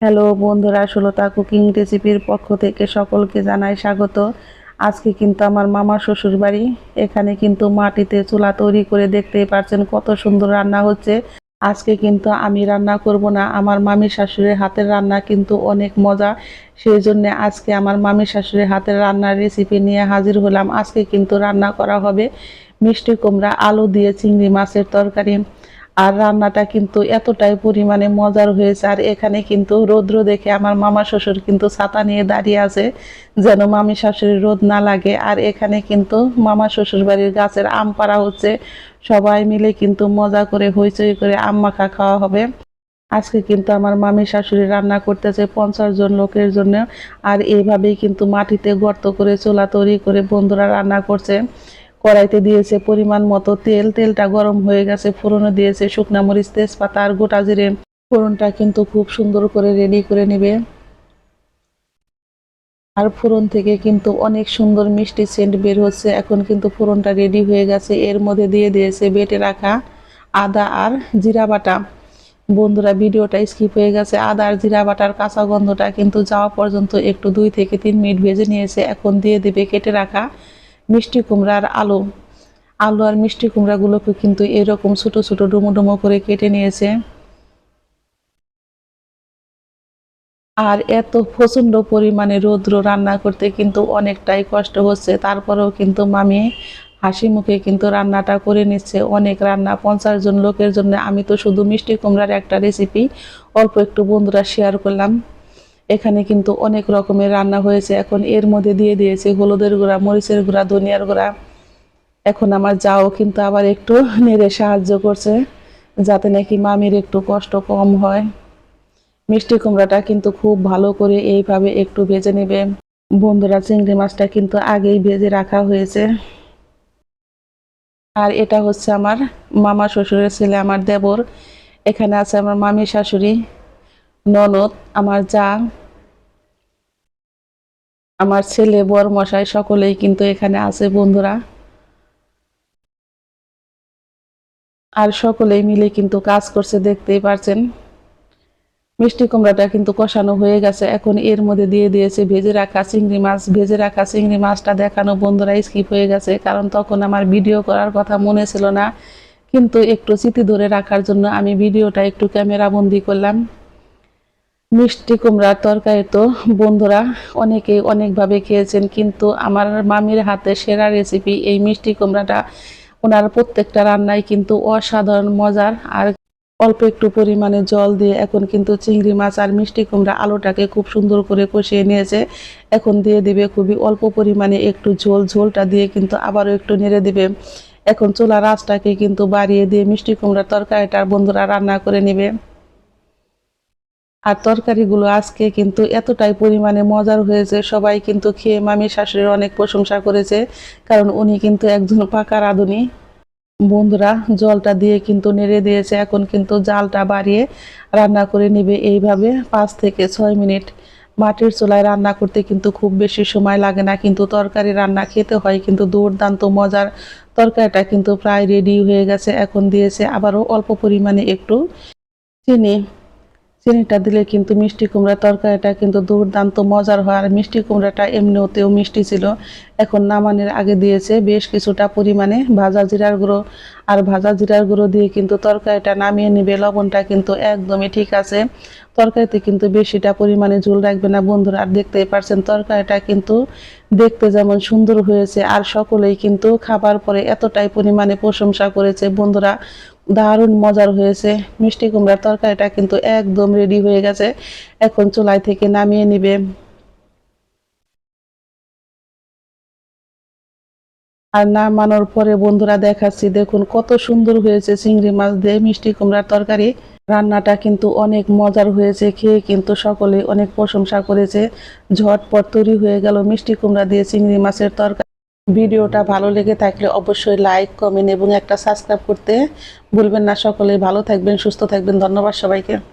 Hello বন্ধুরা, Sulata cooking রেসিপির পক্ষ থেকে সকলকে জানাই স্বাগত। আজকে কিন্তু আমার মামা শ্বশুর বাড়ি। এখানে কিন্তু মাটিতে চুলা তৈরি করে দেখতেই পাচ্ছেন কত সুন্দর রান্না হচ্ছে। আজকে কিন্তু আমি রান্না করব না, আমার মামি শাশুড়ির হাতের রান্না কিন্তু অনেক মজা। সেই জন্য আজকে আমার মামি শাশুড়ির হাতের রান্নার রেসিপি নিয়ে হাজির হলাম। আজকে কিন্তু রান্না করা হবে মিষ্টি কুমড়া আলু দিয়ে চিংড়ি মাছের তরকারি। আর রান্নাটা কিন্তু এতটাই পরিমাণে মজার হয়েছে। আর এখানে কিন্তু রৌদ্র দেখে আমার মামা শ্বশুর কিন্তু ছাতা নিয়ে দাঁড়িয়ে আছে, যেন মামি শাশুড়ির রোদ না লাগে। আর এখানে কিন্তু মামা শ্বশুর বাড়ির গাছের আম পাড়া হচ্ছে। সবাই মিলে কিন্তু মজা করে হইচই করে আম মাখা খাওয়া হবে। আজকে কিন্তু আমার মামি শাশুড়ি রান্না করতেছে 50 জন লোকের জন্য। আর এইভাবেই কিন্তু মাটিতে গর্ত করে চুলা তৈরি করে বন্ধুরা রান্না করছে। কড়াইতে দিয়েছে পরিমাণ মতো তেল, তেলটা গরম হয়ে গেছে, ফোড়নে দিয়েছে শুকনা মরিচ, তেজপাতা আর গোটা জিরে। ফোড়নটা কিন্তু খুব সুন্দর করে রেডি করে নেবে। আর ফোড়ন থেকে কিন্তু অনেক সুন্দর মিষ্টি সেন্ট বের হচ্ছে। এখন কিন্তু ফোড়নটা রেডি হয়ে গেছে। এর মধ্যে দিয়ে দিয়েছে বেটে রাখা আদা আর জিরা বাটা। বন্ধুরা, ভিডিওটা স্কিপ হয়ে গেছে। আদা আর জিরা বাটার কাঁচা গন্ধটা কিন্তু যাওয়া পর্যন্ত একটু 2 থেকে 3 মিনিট ভেজে নিয়েছে। এখন দিয়ে দেবে কেটে রাখা মিষ্টি কুমড়া আর আলু। আলু আর মিষ্টি কুমড়াগুলোকে কিন্তু এরকম ছোট ছোট ডুমো ডুমো করে কেটে নিয়েছে। আর এত প্রচন্ড পরিমাণে রৌদ্র, রান্না করতে কিন্তু অনেকটাই কষ্ট হচ্ছে। তারপরেও কিন্তু মামি হাসি মুখে কিন্তু রান্নাটা করে নিচ্ছে। অনেক রান্না 50 জন লোকের জন্য। আমি তো শুধু মিষ্টি কুমড়ার একটা রেসিপি অল্প একটু বন্ধুরা শেয়ার করলাম। এখানে কিন্তু অনেক রকমের রান্না হয়েছে। এখন এর মধ্যে দিয়ে দিয়েছে হলুদের গুঁড়া, মরিচের গুঁড়া, ধনিয়ার গুঁড়া। এখন আমার যাও কিন্তু আবার একটু নেড়ে সাহায্য করছে, যাতে নাকি মামির একটু কষ্ট কম হয়। মিষ্টি কুমড়াটা কিন্তু খুব ভালো করে এইভাবে একটু ভেজে নেবে। বন্ধুরা, চিংড়ি মাছটা কিন্তু আগেই ভেজে রাখা হয়েছে। আর এটা হচ্ছে আমার মামা শ্বশুরের ছেলে, আমার দেবর। এখানে আছে আমার মামি শাশুড়ি, ননদ, আমার যা, আমার ছেলে, বর মশাই, সকলেই কিন্তু এখানে আছে বন্ধুরা। আর সকলেই মিলে কিন্তু কাজ করছে, দেখতেই পারছেন। মিষ্টি কুমড়াটা কিন্তু কষানো হয়ে গেছে। এখন এর মধ্যে দিয়ে দিয়েছে ভেজে রাখা চিংড়ি মাছ। ভেজে রাখা চিংড়ি মাছটা দেখানো বন্ধুরা স্কিপ হয়ে গেছে, কারণ তখন আমার ভিডিও করার কথা মনে ছিল না। কিন্তু একটু স্মৃতি ধরে রাখার জন্য আমি ভিডিওটা একটু ক্যামেরা বন্দি করলাম। মিষ্টি কুমড়ার তরকারি তো বন্ধুরা অনেকেই অনেকভাবে খেয়েছেন, কিন্তু আমার মামির হাতে সেরা রেসিপি এই মিষ্টি কুমড়াটা। ওনার প্রত্যেকটা রান্নাই কিন্তু অসাধারণ মজার। আর অল্প একটু পরিমাণে জল দিয়ে এখন কিন্তু চিংড়ি মাছ আর মিষ্টি কুমড়া আলুটাকে খুব সুন্দর করে কষিয়ে নিয়েছে। এখন দিয়ে দিবে খুবই অল্প পরিমাণে একটু ঝোল। ঝোলটা দিয়ে কিন্তু আবারও একটু নেড়ে দিবে। এখন চুলার আঁচটাকে কিন্তু বাড়িয়ে দিয়ে মিষ্টি কুমড়ার তরকারিটা বন্ধুরা রান্না করে নেবে। আর তরকারিগুলো আজকে কিন্তু এতটাই পরিমাণে মজার হয়েছে, সবাই কিন্তু খেয়ে মামি শাশুড়ির অনেক প্রশংসা করেছে, কারণ উনি কিন্তু একজন পাকা রাঁধুনি। বন্ধুরা, জলটা দিয়ে কিন্তু নেড়ে দিয়েছে। এখন কিন্তু জালটা বাড়িয়ে রান্না করে নিবে এইভাবে 5 থেকে 6 মিনিট। মাটির চুলায় রান্না করতে কিন্তু খুব বেশি সময় লাগে না, কিন্তু তরকারি রান্না খেতে হয় কিন্তু দুর্দান্ত মজার। তরকারিটা কিন্তু প্রায় রেডি হয়ে গেছে। এখন দিয়েছে আবারও অল্প পরিমাণে একটু চিনি। চিনিটা দিলে কিন্তু মিষ্টি কুমড়ার তরকারিটা কিন্তু দুর্দান্ত মজার হয়। আর মিষ্টি কুমড়াটা এমনিতেও মিষ্টি ছিল। এখন নামানোর আগে দিয়েছে বেশ কিছুটা পরিমাণে ভাজা জিরার গুঁড়ো। আর ভাজা জিরার গুঁড়ো দিয়ে কিন্তু তরকারিটা নামিয়ে নিবে। লবণটা কিন্তু একদমই ঠিক আছে। তরকারিতে কিন্তু বেশিটা পরিমাণে ঝোল রাখবে না বন্ধুরা। আর দেখতেই পারছেন তরকারিটা কিন্তু দেখতে যেমন সুন্দর হয়েছে, আর সকলেই কিন্তু খাবার পরে এতটাই পরিমাণে প্রশংসা করেছে বন্ধুরা। দারুণ মজার হয়েছে। মিষ্টি কুমড়ার তরকারিটা কিন্তু একদম রেডি হয়ে গেছে। এখন চুলাই থেকে নামিয়ে নিবে। আর নামানোর পরে বন্ধুরা দেখাচ্ছি, দেখুন কত সুন্দর হয়েছে চিংড়ি মাছ দিয়ে মিষ্টি কুমড়ার তরকারি। রান্নাটা কিন্তু অনেক মজার হয়েছে, খেয়ে কিন্তু সকলে অনেক প্রশংসা করেছে। ঝটপট তৈরি হয়ে গেল মিষ্টি কুমড়া দিয়ে চিংড়ি মাছের তরকারি। ভিডিওটা ভালো লেগে থাকলে অবশ্যই লাইক, কমেন্ট এবং একটা সাবস্ক্রাইব করতে ভুলবেন না। সকলে ভালো থাকবেন, সুস্থ থাকবেন। ধন্যবাদ সবাইকে।